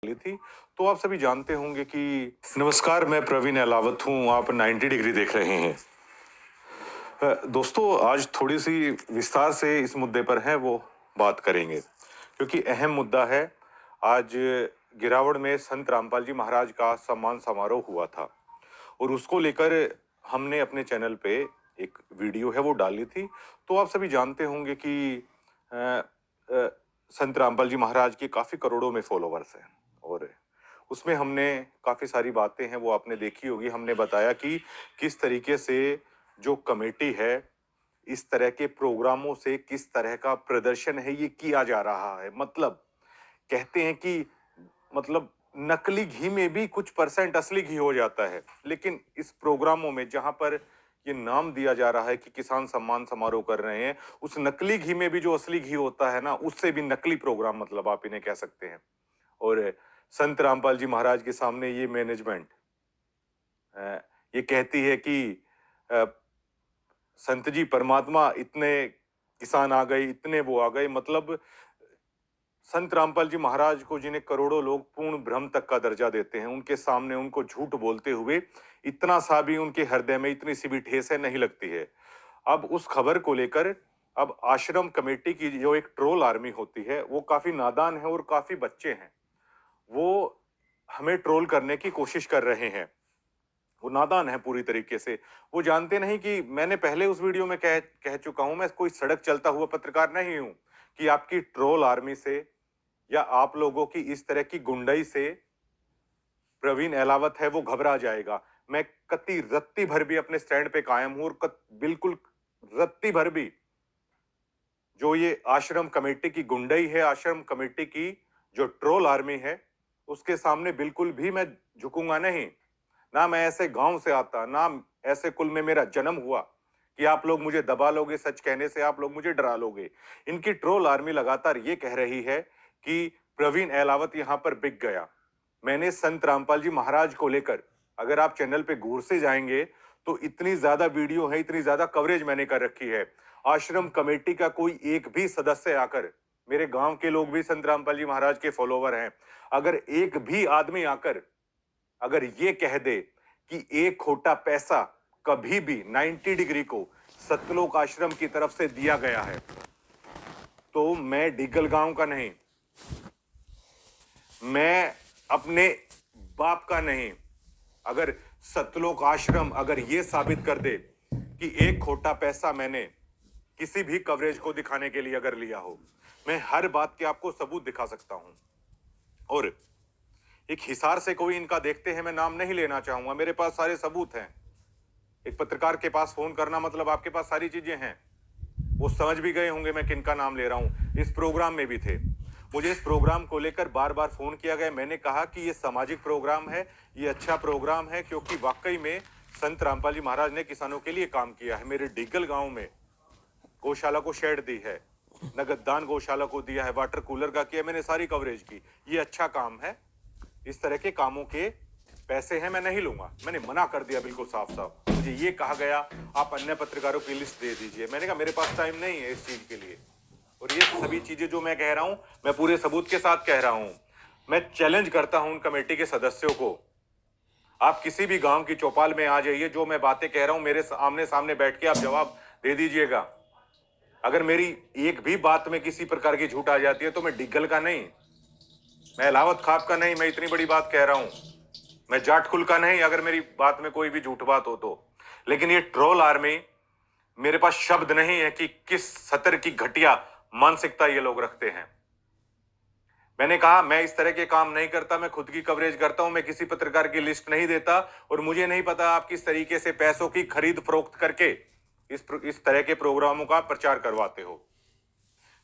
ली थी। तो आप सभी जानते होंगे कि नमस्कार, मैं प्रवीण अलावत हूँ। आप 90 डिग्री देख रहे हैं। दोस्तों, आज थोड़ी सी विस्तार से इस मुद्दे पर है वो बात करेंगे, क्योंकि अहम मुद्दा है। आज गिरावड़ में संत रामपाल जी महाराज का सम्मान समारोह हुआ था और उसको लेकर हमने अपने चैनल पे एक वीडियो है वो डाली थी। तो आप सभी जानते होंगे कि अ, अ, संत रामपाल जी महाराज के काफी करोड़ों में फॉलोवर्स हैं और उसमें हमने काफी सारी बातें हैं वो आपने देखी होगी। हमने बताया कि किस तरीके से जो कमेटी है, इस तरह के प्रोग्रामों से किस तरह का प्रदर्शन है ये किया जा रहा है। मतलब कहते हैं कि मतलब नकली घी में भी कुछ परसेंट असली घी हो जाता है, लेकिन इस प्रोग्रामों में जहां पर ये नाम दिया जा रहा है कि किसान सम्मान समारोह कर रहे हैं, उस नकली घी में भी जो असली घी होता है ना, उससे भी नकली प्रोग्राम मतलब आप इन्हें कह सकते हैं। और संत रामपाल जी महाराज के सामने ये मैनेजमेंट ये कहती है कि अ, संत जी परमात्मा, इतने किसान आ गए, इतने वो आ गए। मतलब संत रामपाल जी महाराज को, जिन्हें करोड़ों लोग पूर्ण ब्रह्म तक का दर्जा देते हैं, उनके सामने उनको झूठ बोलते हुए इतना सा भी उनके हृदय में इतनी सी भी ठेस है नहीं लगती है। अब उस खबर को लेकर अब आश्रम कमेटी की जो एक ट्रोल आर्मी होती है वो काफी नादान है और काफी बच्चे हैं। वो हमें ट्रोल करने की कोशिश कर रहे हैं। वो नादान है पूरी तरीके से। वो जानते नहीं कि मैंने पहले उस वीडियो में कह कह चुका हूं, मैं कोई सड़क चलता हुआ पत्रकार नहीं हूं कि आपकी ट्रोल आर्मी से या आप लोगों की इस तरह की गुंडई से प्रवीण अहलावत है वो घबरा जाएगा। मैं कति रत्ती भर भी अपने स्टैंड पे कायम हूं और बिल्कुल रत्ती भर भी जो ये आश्रम कमेटी की गुंडई है, आश्रम कमेटी की जो ट्रोल आर्मी है, उसके सामने बिल्कुल भी मैं झुकूंगा नहीं। ना मैं ऐसे गांव से आता, ना ऐसे कुल में मेरा जन्म हुआ कि आप लोग मुझे दबा लोगे, सच कहने से आप लोग मुझे डरा लोगे। इनकी ट्रोल आर्मी लगातार ये कह रही है कि प्रवीण अहलावत यहां पर बिक गया। मैंने संत रामपाल जी महाराज को लेकर, अगर आप चैनल पे गौर से जाएंगे तो इतनी ज्यादा वीडियो है, इतनी ज्यादा कवरेज मैंने कर रखी है। आश्रम कमेटी का कोई एक भी सदस्य आकर, मेरे गांव के लोग भी संत रामपाल जी महाराज के फॉलोवर हैं, अगर एक भी आदमी आकर अगर ये कह दे कि एक खोटा पैसा कभी भी 90 डिग्री को सतलोक आश्रम की तरफ से दिया गया है, तो मैं डिगल गांव का नहीं, मैं अपने बाप का नहीं। अगर सतलोक आश्रम अगर ये साबित कर दे कि एक खोटा पैसा मैंने किसी भी कवरेज को दिखाने के लिए अगर लिया हो, मैं हर बात के आपको सबूत दिखा सकता हूं। और एक हिसार से कोई इनका देखते हैं, मैं नाम नहीं लेना चाहूंगा, मेरे पास सारे सबूत हैं। एक पत्रकार के पास फोन करना मतलब आपके पास सारी चीजें हैं। वो समझ भी गए होंगे मैं किनका नाम ले रहा हूं। इस प्रोग्राम में भी थे। मुझे इस प्रोग्राम को लेकर बार बार फोन किया गया। मैंने कहा कि ये सामाजिक प्रोग्राम है, ये अच्छा प्रोग्राम है, क्योंकि वाकई में संत रामपाल जी महाराज ने किसानों के लिए काम किया है। मेरे डिगल गांव में गौशाला को शेड दी है, नगददान गौशाला को दिया है, वाटर कूलर का किया, मैंने सारी कवरेज की। ये अच्छा काम है। इस तरह के कामों के पैसे हैं, मैं नहीं लूंगा। मैंने मना कर दिया बिल्कुल साफ साफ। मुझे ये कहा गया आप अन्य पत्रकारों की लिस्ट दे दीजिए। मैंने कहा मेरे पास टाइम नहीं है इस चीज के लिए। और ये सभी चीजें जो मैं कह रहा हूं, मैं पूरे सबूत के साथ कह रहा हूं। मैं चैलेंज करता हूं उन कमेटी के सदस्यों को, आप किसी भी गांव की चौपाल में आ जाइए, जो मैं बातें कह रहा हूं मेरे आमने सामने बैठ के आप जवाब दे दीजिएगा। अगर मेरी एक भी बात में किसी प्रकार की झूठ आ जाती है तो मैं डिग्गल का नहीं, मैं अलावत खाप का नहीं, मैं इतनी बड़ी बात कह रहा हूं। मैं जाट कुल का नहीं, अगर मेरी बात में कोई भी झूठ बात हो तो। लेकिन ये ट्रोल आर्मी, मेरे पास शब्द नहीं है कि किस सतर की घटिया मानसिकता ये लोग रखते हैं। मैंने कहा मैं इस तरह के काम नहीं करता, मैं खुद की कवरेज करता हूं, मैं किसी पत्रकार की लिस्ट नहीं देता। और मुझे नहीं पता आप किस तरीके से पैसों की खरीद फरोख्त करके इस तरह के प्रोग्रामों का प्रचार करवाते हो।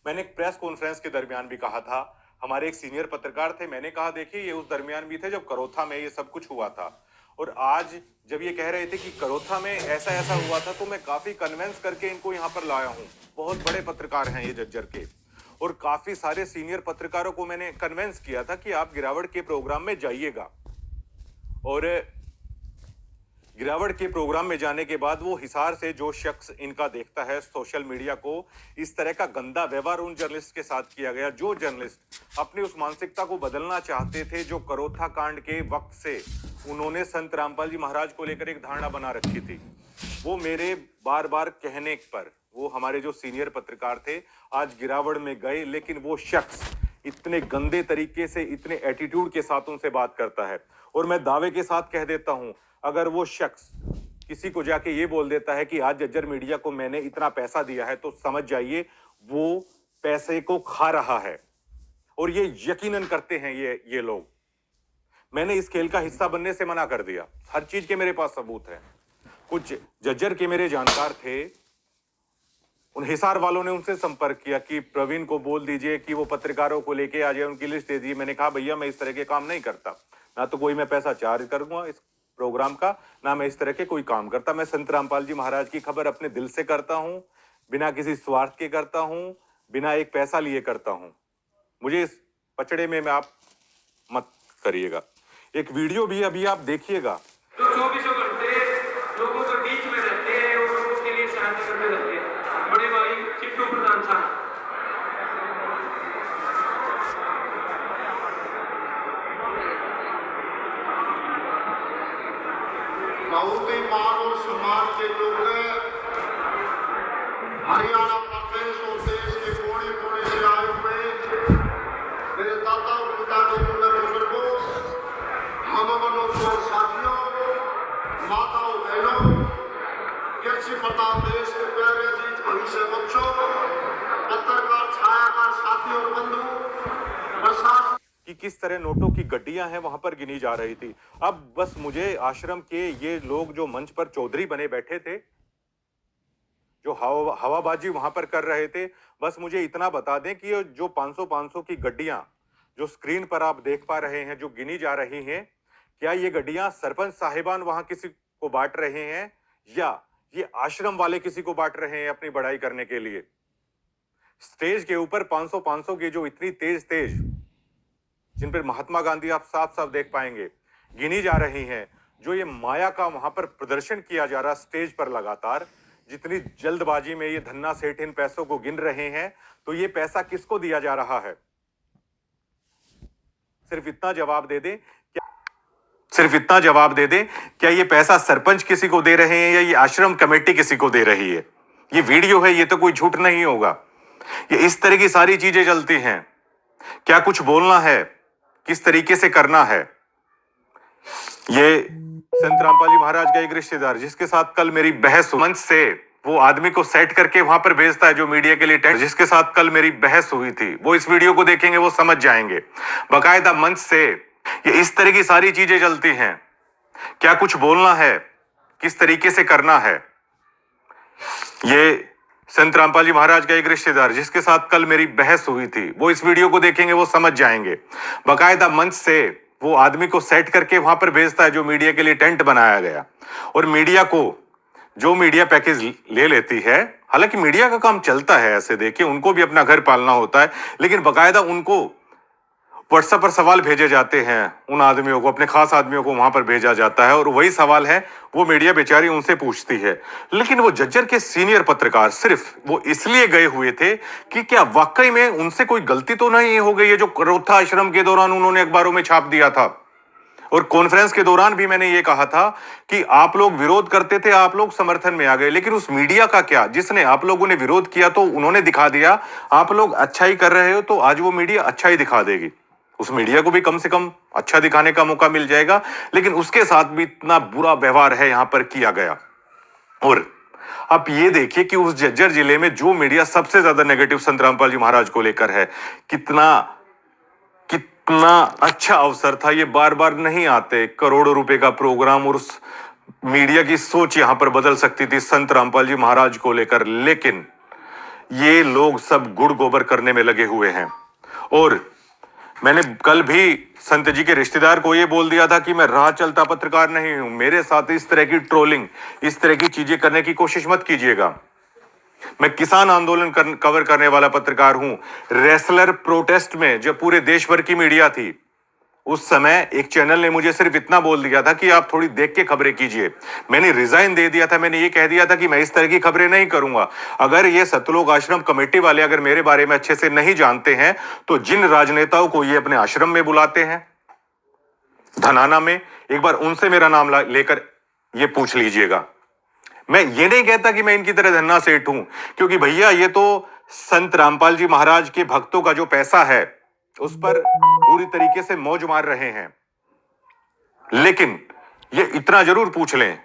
मैंने एक प्रेस कॉन्फ्रेंस के दरमियान भी कहा था, हमारे एक सीनियर पत्रकार थे, मैंने कहा देखिए ये उस दरमियान भी थे जब करोथा में ये सब कुछ हुआ था। और आज जब ये कह रहे थे कि करोथा में ऐसा ऐसा हुआ था, तो मैं काफी कन्विंस करके इनको यहां पर लाया हूं। बहुत बड़े पत्रकार हैं ये जज्जर के, और काफी सारे सीनियर पत्रकारों को मैंने कन्विंस किया था कि आप गिरावट के प्रोग्राम में जाइएगा। और गिरावट के प्रोग्राम में जाने के बाद वो हिसार से जो शख्स इनका देखता है सोशल मीडिया को, इस तरह का गंदा व्यवहार उन जर्नलिस्ट के साथ किया गया जो जर्नलिस्ट अपनी उस मानसिकता को बदलना चाहते थे जो करोथा कांड के वक्त से उन्होंने संत रामपाल जी महाराज को लेकर एक धारणा बना रखी थी। वो मेरे बार बार कहने पर वो हमारे जो सीनियर पत्रकार थे आज गिरावट में गए, लेकिन वो शख्स इतने गंदे तरीके से, इतने एटीट्यूड के साथ उनसे बात करता है। और मैं दावे के साथ कह देता हूं, अगर वो शख्स किसी को जाके ये बोल देता है कि आज जज्जर मीडिया को मैंने इतना पैसा दिया है, तो समझ जाइए वो पैसे को खा रहा है। और ये यकीनन करते हैं ये लोग। मैंने इस खेल का हिस्सा बनने से मना कर दिया, हर चीज के मेरे पास सबूत है। कुछ जज्जर के मेरे जानकार थे, उन हिसार वालों ने उनसे संपर्क किया कि प्रवीण को बोल दीजिए कि वो पत्रकारों को लेके आ जाए, उनकी लिस्ट दे दीजिए। मैंने कहा भैया मैं इस तरह के काम नहीं करता, ना तो कोई मैं पैसा चार्ज करूंगा इस प्रोग्राम का, ना मैं इस तरह के कोई काम करता। मैं संत रामपाल जी महाराज की खबर अपने दिल से करता हूं, बिना किसी स्वार्थ के करता हूं, बिना एक पैसा लिए करता हूं। मुझे इस पचड़े में आप मत करिएगा। एक वीडियो भी अभी आप देखिएगा। तो 24 घंटे लोगों के बीच में रहते हैं और लोगों के लिए सहायता करते रहते हैं। बड़े भाई चिट्टू प्रधान साहब, बहुत ही मान और सम्मान के लोग हरियाणा प्रदेश और देश के कोने कोने से आए हुए मेरे दादा और पिता के बुजुर्गों, हम मनोज साथियों, माताओं बहनों, कृषि प्रधान देश के प्यारे अजीज भविष्य बच्चों, पत्रकार छायाकार साथियों और बंधु, प्रशासन कि किस तरह नोटों की गड्डियां हैं वहां पर गिनी जा रही थी। अब बस मुझे आश्रम के ये लोग जो मंच पर चौधरी बने बैठे थे, जो हवाबाजी वहां पर कर रहे थे, बस मुझे इतना बता दें कि ये जो 500 की गड्डियां जो स्क्रीन पर आप देख पा रहे हैं जो गिनी जा रही हैं, क्या ये गड्डियां सरपंच साहिबान वहां किसी को बांट रहे हैं या ये आश्रम वाले किसी को बांट रहे हैं अपनी बढ़ाई करने के लिए। स्टेज के ऊपर 500 की जो इतनी तेज जिन पर महात्मा गांधी आप साफ साफ देख पाएंगे गिनी जा रही हैं, जो ये माया का वहां पर प्रदर्शन किया जा रहा स्टेज पर लगातार, जितनी जल्दबाजी में ये धन्ना सेठ इन पैसों को गिन रहे हैं, तो ये पैसा किसको दिया जा रहा है? सिर्फ इतना जवाब दे दें क्या ये पैसा सरपंच किसी को दे रहे हैं या ये आश्रम कमेटी किसी को दे रही है? ये वीडियो है, ये तो कोई झूठ नहीं होगा। ये इस तरह की सारी चीजें चलती हैं। क्या कुछ बोलना है, किस तरीके से करना है। ये संत रामपाल जी महाराज का एक रिश्तेदार जिसके साथ कल मेरी बहस मंच से वो आदमी को सेट करके वहां पर भेजता है जो मीडिया के लिए टेक्स्ट, जिसके साथ कल मेरी बहस हुई थी, वो इस वीडियो को देखेंगे वो समझ जाएंगे बाकायदा मंच से। ये इस तरह की सारी चीजें चलती हैं। क्या कुछ बोलना है, किस तरीके से करना है। ये संत रामपाल जी महाराज का एक रिश्तेदार जिसके साथ कल मेरी बहस हुई थी, वो इस वीडियो को देखेंगे वो समझ जाएंगे बाकायदा मंच से वो आदमी को सेट करके वहां पर भेजता है जो मीडिया के लिए टेंट बनाया गया। और मीडिया को जो मीडिया पैकेज ले लेती है, हालांकि मीडिया का काम चलता है ऐसे, देखिए उनको भी अपना घर पालना होता है, लेकिन बाकायदा उनको व्हाट्सएप पर सवाल भेजे जाते हैं, उन आदमियों को, अपने खास आदमियों को वहां पर भेजा जाता है और वही सवाल है वो मीडिया बेचारी उनसे पूछती है। लेकिन वो जज्जर के सीनियर पत्रकार सिर्फ वो इसलिए गए हुए थे कि क्या वाकई में उनसे कोई गलती तो नहीं हो गई है जो करोथा आश्रम के दौरान उन्होंने अखबारों में छाप दिया था। और कॉन्फ्रेंस के दौरान भी मैंने ये कहा था कि आप लोग विरोध करते थे, आप लोग समर्थन में आ गए, लेकिन उस मीडिया का क्या जिसने आप लोगों ने विरोध किया तो उन्होंने दिखा दिया आप लोग अच्छा ही कर रहे हो, तो आज वो मीडिया अच्छा ही दिखा देगी। उस मीडिया को भी कम से कम अच्छा दिखाने का मौका मिल जाएगा, लेकिन उसके साथ भी इतना बुरा व्यवहार है यहां पर किया गया। और आप ये देखिए कि उस जज्जर जिले में जो मीडिया सबसे ज्यादा नेगेटिव संत रामपाल जी महाराज को लेकर है, कितना अच्छा अवसर था। ये बार बार नहीं आते, करोड़ों रुपए का प्रोग्राम, और उस मीडिया की सोच यहां पर बदल सकती थी संत रामपाल जी महाराज को लेकर, लेकिन ये लोग सब गुड़ गोबर करने में लगे हुए हैं। और मैंने कल भी संत जी के रिश्तेदार को ये बोल दिया था कि मैं राह चलता पत्रकार नहीं हूं, मेरे साथ इस तरह की ट्रोलिंग, इस तरह की चीजें करने की कोशिश मत कीजिएगा। मैं किसान आंदोलन कवर करने वाला पत्रकार हूं। रेसलर प्रोटेस्ट में जब पूरे देश भर की मीडिया थी, उस समय एक चैनल ने मुझे सिर्फ इतना बोल दिया था कि आप थोड़ी देख के खबरें कीजिए। मैंने रिजाइन दे दिया था, मैंने ये कह दिया था कि मैं इस तरह की खबरें नहीं करूंगा। अगर ये सतलोक आश्रम कमेटी वाले अगर मेरे बारे में अच्छे से नहीं जानते हैं तो जिन राजनेताओं को ये अपने आश्रम में बुलाते हैं धनाना में, एक बार उनसे मेरा नाम लेकर ये पूछ लीजिएगा। मैं ये नहीं कहता कि मैं इनकी तरह धन्ना सेठ हूं, क्योंकि भैया ये तो संत रामपाल जी महाराज के भक्तों का जो पैसा है उस पर पूरी तरीके से मौज मार रहे हैं। लेकिन ये इतना जरूर पूछ लें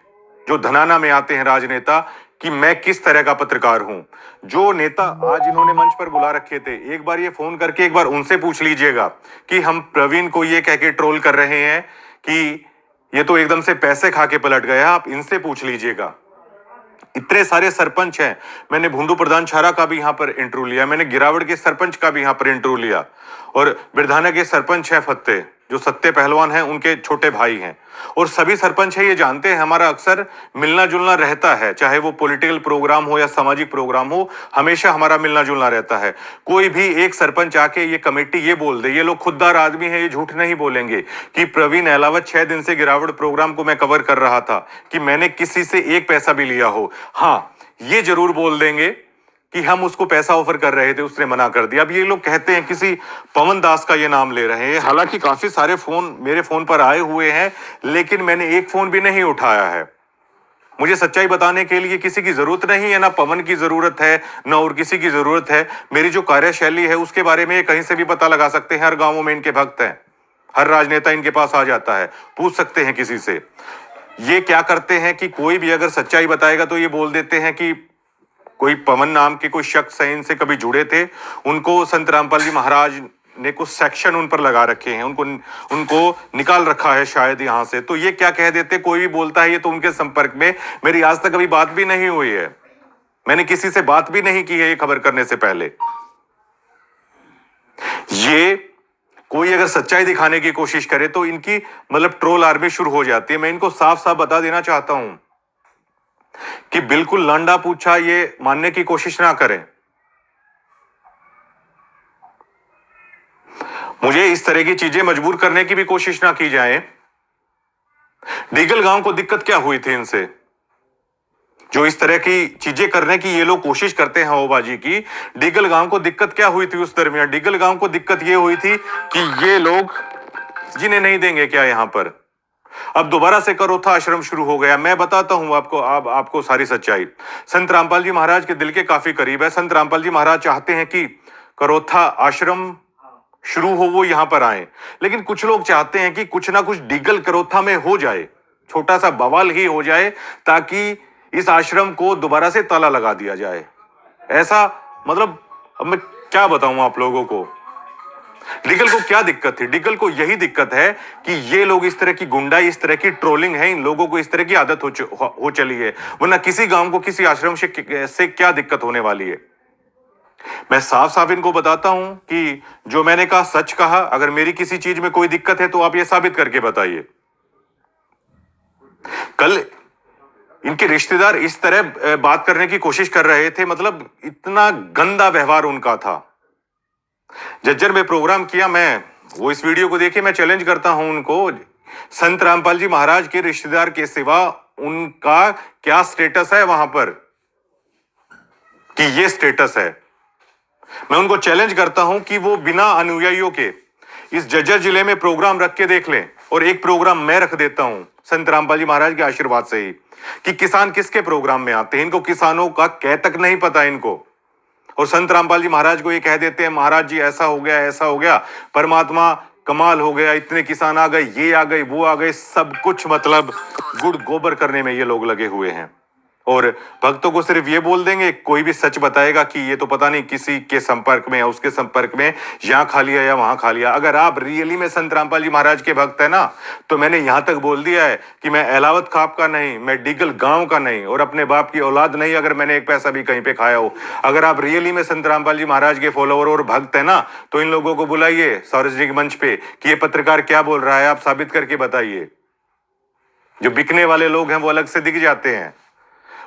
जो धनाना में आते हैं राजनेता कि मैं किस तरह का पत्रकार हूं। जो नेता आज इन्होंने मंच पर बुला रखे थे, एक बार ये फोन करके एक बार उनसे पूछ लीजिएगा कि हम प्रवीण को ये कह के ट्रोल कर रहे हैं कि ये तो एकदम से पैसे खा के पलट गया। आप इनसे पूछ लीजिएगा। इतने सारे सरपंच हैं, मैंने भूंडू प्रधान छारा का भी यहां पर इंटरव्यू लिया, मैंने गिरावड़ के सरपंच का भी यहां पर इंटरव्यू लिया, और बिरधाना के सरपंच है फत्ते, जो सत्ते पहलवान हैं, उनके छोटे भाई हैं, और सभी सरपंच है ये जानते हैं हमारा अक्सर मिलना जुलना रहता है, चाहे वो पॉलिटिकल प्रोग्राम हो या सामाजिक प्रोग्राम हो, हमेशा हमारा मिलना जुलना रहता है। कोई भी एक सरपंच आके ये कमेटी ये बोल दे, ये लोग खुददार आदमी है, ये झूठ नहीं बोलेंगे कि प्रवीण अहलावत 6 दिन से गिरावट प्रोग्राम को मैं कवर कर रहा था कि मैंने किसी से एक पैसा भी लिया हो। हाँ, ये जरूर बोल देंगे कि हम उसको पैसा ऑफर कर रहे थे, उसने मना कर दिया। अब ये लोग कहते हैं किसी पवन दास का ये नाम ले रहे हैं, हालांकि काफी सारे फोन मेरे फोन पर आए हुए हैं, लेकिन मैंने एक फोन भी नहीं उठाया है। मुझे सच्चाई बताने के लिए किसी की जरूरत नहीं है, ना पवन की जरूरत है ना और किसी की जरूरत है। मेरी जो कार्यशैली है उसके बारे में कहीं से भी पता लगा सकते हैं। हर गांवों में इनके भक्त हैं, हर राजनेता इनके पास आ जाता है, पूछ सकते हैं किसी से। ये क्या करते हैं कि कोई भी अगर सच्चाई बताएगा तो ये बोल देते हैं कि कोई पवन नाम के कोई शख्स हैं, इनसे कभी जुड़े थे, उनको संत रामपाल जी महाराज ने कुछ सेक्शन उन पर लगा रखे हैं, उनको निकाल रखा है शायद यहां से। तो ये क्या कह देते, कोई भी बोलता है ये तो उनके संपर्क में। मेरी आज तक कभी बात भी नहीं हुई है, मैंने किसी से बात भी नहीं की है ये खबर करने से पहले। ये कोई अगर सच्चाई दिखाने की कोशिश करे तो इनकी मतलब ट्रोल आर्मी शुरू हो जाती है। मैं इनको साफ साफ बता देना चाहता हूं कि बिल्कुल लंडा पूछा ये मानने की कोशिश ना करें। मुझे इस तरह की चीजें मजबूर करने की भी कोशिश ना की जाए। डीगल गांव को दिक्कत क्या हुई थी इनसे, जो इस तरह की चीजें करने की ये लोग कोशिश करते हैं हवाबाजी की। डीगल गांव को दिक्कत क्या हुई थी उस दरमियान? डीगल गांव को दिक्कत ये हुई थी कि ये लोग जिन्हें नहीं देंगे क्या यहां पर। अब दोबारा से करोथा आश्रम शुरू हो गया। मैं बताता हूं आपको सारी सच्चाई। संत रामपाल जी महाराज के दिल के काफी करीब है। संत रामपाल जी महाराज चाहते हैं कि करोथा आश्रम शुरू हो, वो यहां पर आए, लेकिन कुछ लोग चाहते हैं कि कुछ ना कुछ डीगल करोथा में हो जाए, छोटा सा बवाल ही हो जाए, ताकि इस आश्रम को दोबारा से ताला लगा दिया जाए। ऐसा मतलब अब मैं क्या बताऊं आप लोगों को। डीगल को क्या दिक्कत थी? डीगल को यही दिक्कत है कि ये लोग इस तरह की गुंडाई, इस तरह की ट्रोलिंग है, इन लोगों को इस तरह की आदत हो चली है, वरना किसी गांव को किसी आश्रम से क्या दिक्कत होने वाली है। मैं साफ साफ इनको बताता हूं कि जो मैंने कहा सच कहा। अगर मेरी किसी चीज में कोई दिक्कत है तो आप ये साबित करके बताइए। कल इनके रिश्तेदार इस तरह बात करने की कोशिश कर रहे थे, मतलब इतना गंदा व्यवहार उनका था। जज्जर में प्रोग्राम किया, मैं वो इस वीडियो को देखिए, मैं चैलेंज करता हूं उनको, संत रामपाल जी महाराज के रिश्तेदार के सिवा उनका क्या स्टेटस है वहां पर कि ये स्टेटस है। मैं उनको चैलेंज करता हूं कि वो बिना अनुयायियों के इस जज्जर जिले में प्रोग्राम रख के देख लें, और एक प्रोग्राम मैं रख देता हूं संत रामपाल जी महाराज के आशीर्वाद से ही, कि किसान किसके प्रोग्राम में आते हैं। इनको किसानों का कह तक नहीं पता इनको, और संत रामपाल जी महाराज को ये कह देते हैं महाराज जी ऐसा हो गया, ऐसा हो गया, परमात्मा कमाल हो गया, इतने किसान आ गए, ये आ गए, वो आ गए, सब कुछ मतलब गुड़ गोबर करने में ये लोग लगे हुए हैं। और भक्तों को सिर्फ ये बोल देंगे, कोई भी सच बताएगा कि ये तो पता नहीं किसी के संपर्क में या उसके संपर्क में यहां खा लिया या वहां खा लिया। अगर आप रियली में संत रामपाल जी महाराज के भक्त है ना, तो मैंने यहां तक बोल दिया है कि मैं अहलावत खाप का नहीं, मैं डीगल गांव का नहीं, और अपने बाप की औलाद नहीं अगर मैंने एक पैसा भी कहीं पे खाया हो। अगर आप रियली में संत रामपाल जी महाराज के फॉलोअर और भक्त है ना, तो इन लोगों को बुलाइए सार्वजनिक मंच पे कि ये पत्रकार क्या बोल रहा है, आप साबित करके बताइए। जो बिकने वाले लोग हैं वो अलग से दिख जाते हैं,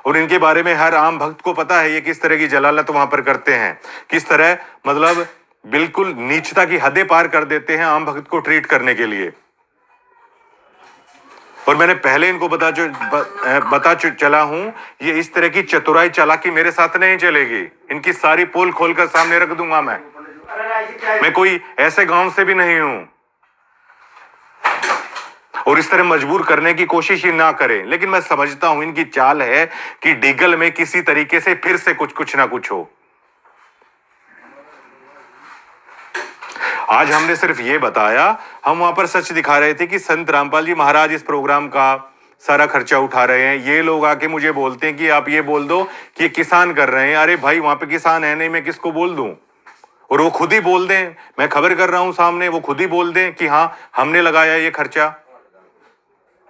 और इनके बारे में हर आम भक्त को पता है ये किस तरह की जलालत वहां पर करते हैं, किस तरह मतलब बिल्कुल नीचता की हदें पार कर देते हैं आम भक्त को ट्रीट करने के लिए। और मैंने पहले इनको बता चला हूं, ये इस तरह की चतुराई चालाकी मेरे साथ नहीं चलेगी। इनकी सारी पोल खोलकर सामने रख दूंगा मैं कोई ऐसे गांव से भी नहीं हूं, और इस तरह मजबूर करने की कोशिश ही ना करें। लेकिन मैं समझता हूं इनकी चाल है कि डीगल में किसी तरीके से फिर से कुछ ना कुछ हो। आज हमने सिर्फ ये बताया, हम वहां पर सच दिखा रहे थे कि संत रामपाल जी महाराज इस प्रोग्राम का सारा खर्चा उठा रहे हैं। ये लोग आके मुझे बोलते हैं कि आप ये बोल दो कि ये किसान कर रहे हैं। अरे भाई, वहां पे किसान है नहीं, मैं किसको बोल दूं? और वो खुद ही बोल दें, मैं खबर कर रहा हूं सामने, वो खुद ही बोल दें कि हाँ हमने लगाया ये खर्चा।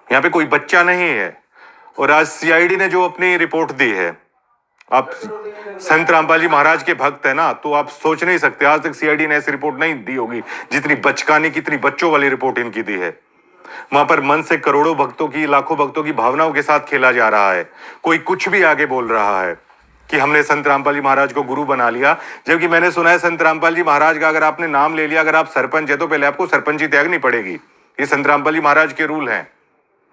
यहाँ पे कोई बच्चा नहीं है। और आज सीआईडी ने जो अपनी रिपोर्ट दी है, आप संत रामपाल जी महाराज के भक्त है ना, तो आप सोच नहीं सकते आज तक सीआईडी ने ऐसी रिपोर्ट नहीं दी होगी जितनी बचकानी, कितनी बच्चों वाली रिपोर्ट इनकी दी है। वहां पर मन से करोड़ों भक्तों की, लाखों भक्तों की भावनाओं के साथ खेला जा रहा है। कोई कुछ भी आगे बोल रहा है कि हमने संत रामपाल जी महाराज को गुरु बना लिया, जबकि मैंने सुना है संत रामपाल जी महाराज का अगर आपने नाम ले लिया, अगर आप सरपंच है तो पहले आपको सरपंची त्यागनी पड़ेगी। ये संत रामपाल जी महाराज के रूल हैं।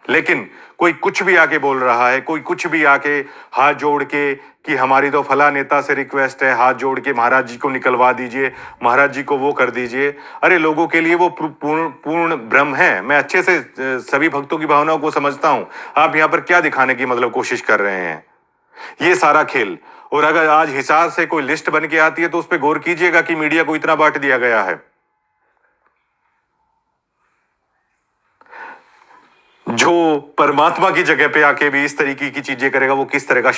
लेकिन कोई कुछ भी आके बोल रहा है, कोई कुछ भी आके हाथ जोड़ के कि हमारी तो फला नेता से रिक्वेस्ट है, हाथ जोड़ के महाराज जी को निकलवा दीजिए, महाराज जी को वो कर दीजिए। अरे लोगों के लिए वो पूर्ण भ्रम है। मैं अच्छे से सभी भक्तों की भावनाओं को समझता हूं। आप यहाँ पर क्या दिखाने की मतलब कोशिश कर रहे हैं? ये सारा खेल। और अगर आज हिसार से कोई लिस्ट बन के आती है तो उस पर गौर कीजिएगा कि मीडिया को इतना बांट दिया गया है। जो परमात्मा की जगह पे आके भी इस तरीके की चीजें करेगा, वो किस तरह का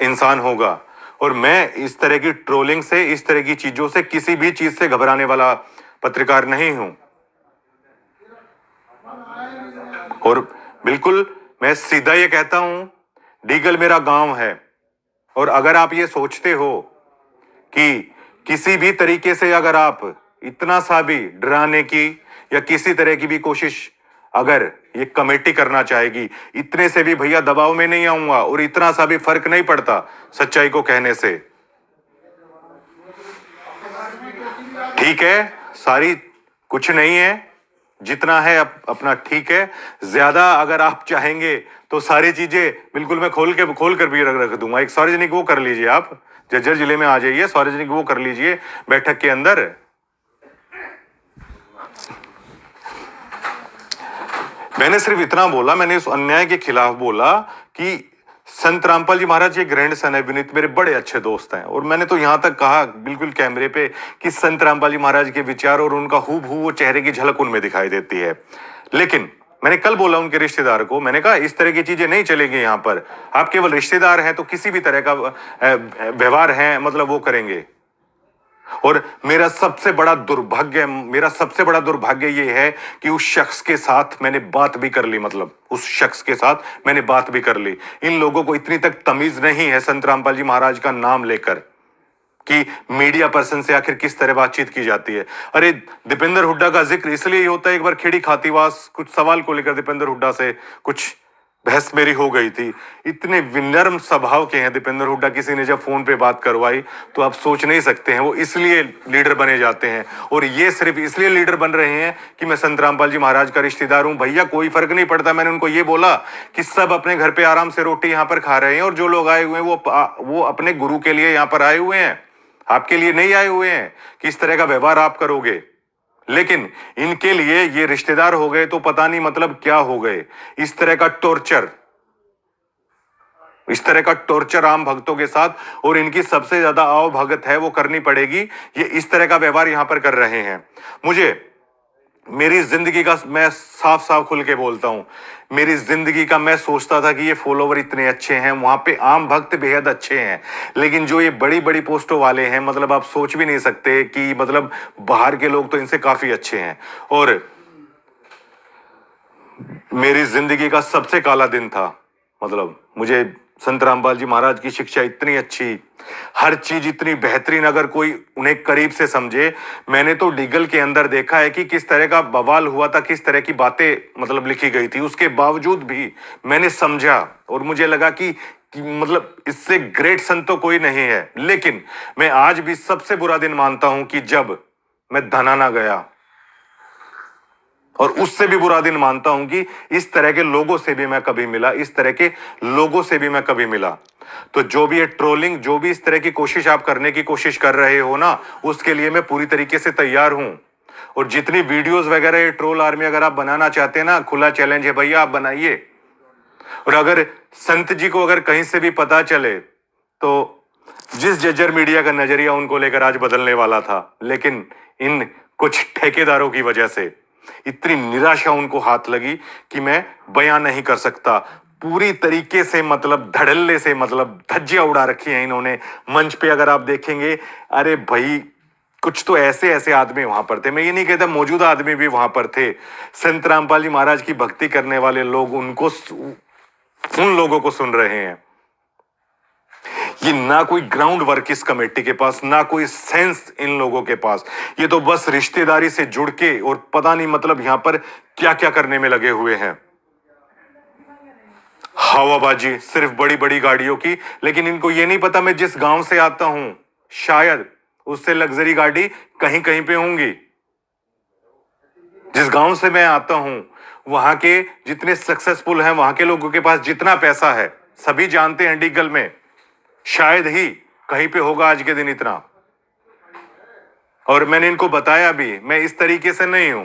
इंसान होगा। और मैं इस तरह की ट्रोलिंग से, इस तरह की चीजों से, किसी भी चीज से घबराने वाला पत्रकार नहीं हूं। और बिल्कुल मैं सीधा ये कहता हूं, डीगल मेरा गांव है। और अगर आप ये सोचते हो कि किसी भी तरीके से अगर आप इतना सा भी डराने की या किसी तरह की भी कोशिश अगर ये कमेटी करना चाहेगी, इतने से भी भैया दबाव में नहीं आऊंगा। और इतना सा भी फर्क नहीं पड़ता सच्चाई को कहने से। ठीक है, सारी कुछ नहीं है, जितना है अपना ठीक है। ज्यादा अगर आप चाहेंगे तो सारी चीजें बिल्कुल मैं खोल कर भी रख दूंगा। एक सार्वजनिक वो कर लीजिए, आप जज्जर जिले में आ जाइए, सार्वजनिक वो कर लीजिए बैठक के अंदर। मैंने सिर्फ इतना बोला, मैंने उस अन्याय के खिलाफ बोला कि संत रामपाल जी महाराज के ग्रैंडसन है विनीत, मेरे बड़े अच्छे दोस्त हैं। और मैंने तो यहां तक कहा बिल्कुल कैमरे पे कि संत रामपाल जी महाराज के विचार और उनका हूबहू वो चेहरे की झलक उनमें दिखाई देती है। लेकिन मैंने कल बोला उनके रिश्तेदार को, मैंने कहा इस तरह की चीजें नहीं चलेंगी यहाँ पर। आप केवल रिश्तेदार हैं तो किसी भी तरह का व्यवहार है मतलब वो करेंगे। और मेरा सबसे बड़ा दुर्भाग्य ये है कि उस शख्स के साथ मैंने बात भी कर ली, मतलब उस शख्स के साथ मैंने बात भी कर ली। इन लोगों को इतनी तक तमीज नहीं है संत रामपाल जी महाराज का नाम लेकर कि मीडिया पर्सन से आखिर किस तरह बातचीत की जाती है। अरे दीपेंद्र हुड्डा का जिक्र इसलिए ही होता है, एक बार खेड़ी खातीवास कुछ सवाल को लेकर दीपेंद्र हुड्डा से कुछ बहस मेरी हो गई थी। इतने विनम्र स्वभाव के हैं दीपेंद्र हुड्डा, किसी ने जब फोन पे बात करवाई तो आप सोच नहीं सकते हैं, वो इसलिए लीडर बने जाते हैं। और ये सिर्फ इसलिए लीडर बन रहे हैं कि मैं संत रामपाल जी महाराज का रिश्तेदार हूं। भैया कोई फर्क नहीं पड़ता। मैंने उनको ये बोला कि सब अपने घर पे आराम से रोटी यहाँ पर खा रहे हैं, और जो लोग आए हुए हैं वो अपने गुरु के लिए यहाँ पर आए हुए हैं, आपके लिए नहीं आए हुए हैं कि इस तरह का व्यवहार आप करोगे। लेकिन इनके लिए ये रिश्तेदार हो गए तो पता नहीं मतलब क्या हो गए। इस तरह का टॉर्चर आम भक्तों के साथ, और इनकी सबसे ज्यादा आओ भगत है वो करनी पड़ेगी। ये इस तरह का व्यवहार यहां पर कर रहे हैं। मुझे मेरी जिंदगी का, मैं साफ साफ खुल के बोलता हूं, मेरी जिंदगी का मैं सोचता था कि ये फॉलोवर इतने अच्छे हैं, वहां पे आम भक्त बेहद अच्छे हैं। लेकिन जो ये बड़ी बड़ी पोस्टों वाले हैं, मतलब आप सोच भी नहीं सकते कि मतलब बाहर के लोग तो इनसे काफी अच्छे हैं। और मेरी जिंदगी का सबसे काला दिन था। मतलब मुझे संत रामपाल जी महाराज की शिक्षा इतनी अच्छी, हर चीज इतनी बेहतरीन, अगर कोई उन्हें करीब से समझे। मैंने तो डीगल के अंदर देखा है कि किस तरह का बवाल हुआ था, किस तरह की बातें मतलब लिखी गई थी। उसके बावजूद भी मैंने समझा और मुझे लगा कि मतलब इससे ग्रेट संत तो कोई नहीं है। लेकिन मैं आज भी सबसे बुरा दिन मानता हूं कि जब मैं धनाना गया, और उससे भी बुरा दिन मानता हूं कि इस तरह के लोगों से भी मैं कभी मिला, इस तरह के लोगों से भी मैं कभी मिला। तो जो भी ये ट्रोलिंग, जो भी इस तरह की कोशिश आप करने की कोशिश कर रहे हो ना, उसके लिए मैं पूरी तरीके से तैयार हूं। और जितनी वीडियोस वगैरह ये ट्रोल आर्मी अगर आप बनाना चाहते हैं ना, खुला चैलेंज है भैया, आप बनाइए। और अगर संत जी को अगर कहीं से भी पता चले तो जिस जज्जर मीडिया का नजरिया उनको लेकर आज बदलने वाला था, लेकिन इन कुछ ठेकेदारों की वजह से इतनी निराशा उनको हाथ लगी कि मैं बयां नहीं कर सकता। पूरी तरीके से मतलब धड़ल्ले से मतलब धज्जियां उड़ा रखी हैं इन्होंने मंच पे। अगर आप देखेंगे, अरे भाई कुछ तो ऐसे ऐसे आदमी वहां पर थे, मैं ये नहीं कहता मौजूदा आदमी भी वहां पर थे, संत रामपाल जी महाराज की भक्ति करने वाले लोग उन लोगों को सुन रहे हैं। ये ना कोई ग्राउंड वर्क इस कमेटी के पास, ना कोई सेंस इन लोगों के पास। ये तो बस रिश्तेदारी से जुड़ के और पता नहीं मतलब यहां पर क्या क्या करने में लगे हुए हैं। हवाबाजी सिर्फ बड़ी बड़ी गाड़ियों की। लेकिन इनको ये नहीं पता मैं जिस गांव से आता हूं, शायद उससे लग्जरी गाड़ी कहीं कहीं पे होंगी। जिस गांव से मैं आता हूं, वहां के जितने सक्सेसफुल हैं, वहां के लोगों के पास जितना पैसा है, सभी जानते हैं डीगल में शायद ही कहीं पे होगा आज के दिन इतना। और मैंने इनको बताया भी, मैं इस तरीके से नहीं हूं।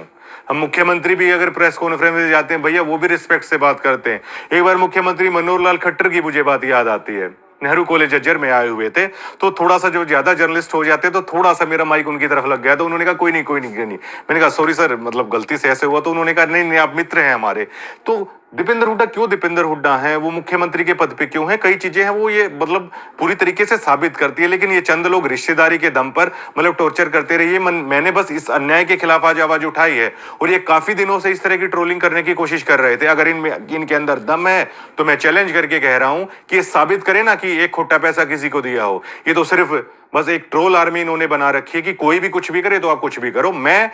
हम मुख्यमंत्री भी अगर प्रेस कॉन्फ्रेंस में जाते हैं भैया, वो भी रिस्पेक्ट से बात करते हैं। एक बार मुख्यमंत्री मनोहर लाल खट्टर की मुझे बात याद आती है, नेहरू कॉलेज जज्जर में आए हुए थे, तो थोड़ा सा जो ज्यादा जर्नलिस्ट हो जाते तो थोड़ा सा मेरा माइक उनकी तरफ लग गया, तो उन्होंने कहा कोई नहीं कोई नहीं कोई नहीं। मैंने कहा सॉरी सर, मतलब गलती से ऐसे हुआ। तो उन्होंने कहा नहीं नहीं, आप मित्र हैं हमारे। तो दीपेंद्र हुड्डा क्यों दीपेंद्र हुड्डा है, वो मुख्यमंत्री के पद पे क्यों है, कई चीजें हैं वो ये मतलब पूरी तरीके से साबित करती है। लेकिन ये चंद लोग रिश्तेदारी के दम पर मतलब टॉर्चर करते रहिए। मैंने बस इस अन्याय के खिलाफ आज आवाज उठाई है, और ये काफी दिनों से इस तरह की ट्रोलिंग करने की कोशिश कर रहे थे। अगर इनके अंदर दम है तो मैं चैलेंज करके कह रहा हूं कि ये साबित करें ना कि एक खोटा पैसा किसी को दिया हो। ये तो सिर्फ बस एक ट्रोल आर्मी इन्होंने बना रखी है कि कोई भी कुछ भी करे तो आप कुछ भी करो। मैं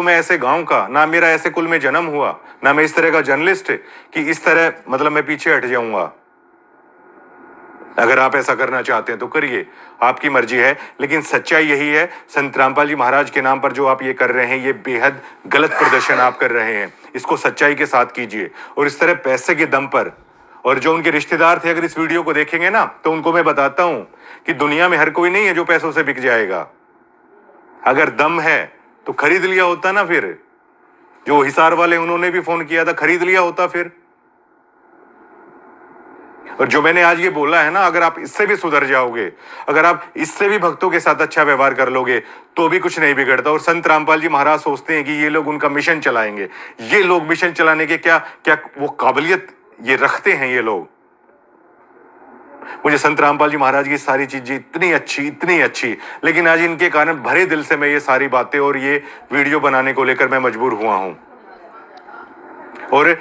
ऐसे गांव का, ना मेरा ऐसे कुल में जन्म हुआ, ना मैं इस तरह का जर्नलिस्ट कि इस तरह मतलब मैं पीछे हट जाऊंगा। अगर आप ऐसा करना चाहते हैं तो करिए, आपकी मर्जी है। लेकिन सच्चाई यही है, संत रामपाल जी महाराज के नाम पर जो आप ये कर रहे हैं, ये बेहद गलत प्रदर्शन आप कर रहे हैं। इसको सच्चाई के साथ कीजिए। और इस तरह पैसे के दम पर, और जो उनके रिश्तेदार थे अगर इस वीडियो को देखेंगे ना, तो उनको मैं बताता हूं कि दुनिया में हर कोई नहीं है जो पैसों से बिक जाएगा। अगर दम है तो खरीद लिया होता ना। फिर जो हिसार वाले उन्होंने भी फोन किया था, खरीद लिया होता फिर। और जो मैंने आज ये बोला है ना, अगर आप इससे भी सुधर जाओगे, अगर आप इससे भी भक्तों के साथ अच्छा व्यवहार कर लोगे, तो भी कुछ नहीं बिगड़ता। और संत रामपाल जी महाराज सोचते हैं कि ये लोग उनका मिशन चलाएंगे। ये लोग मिशन चलाने के क्या क्या वो काबिलियत ये रखते हैं ये लोग। मुझे संत रामपाल जी महाराज की सारी चीजें इतनी अच्छी, लेकिन आज इनके कारण भरे दिल से मैं ये सारी बातें और ये वीडियो बनाने को लेकर मैं मजबूर हुआ हूं। और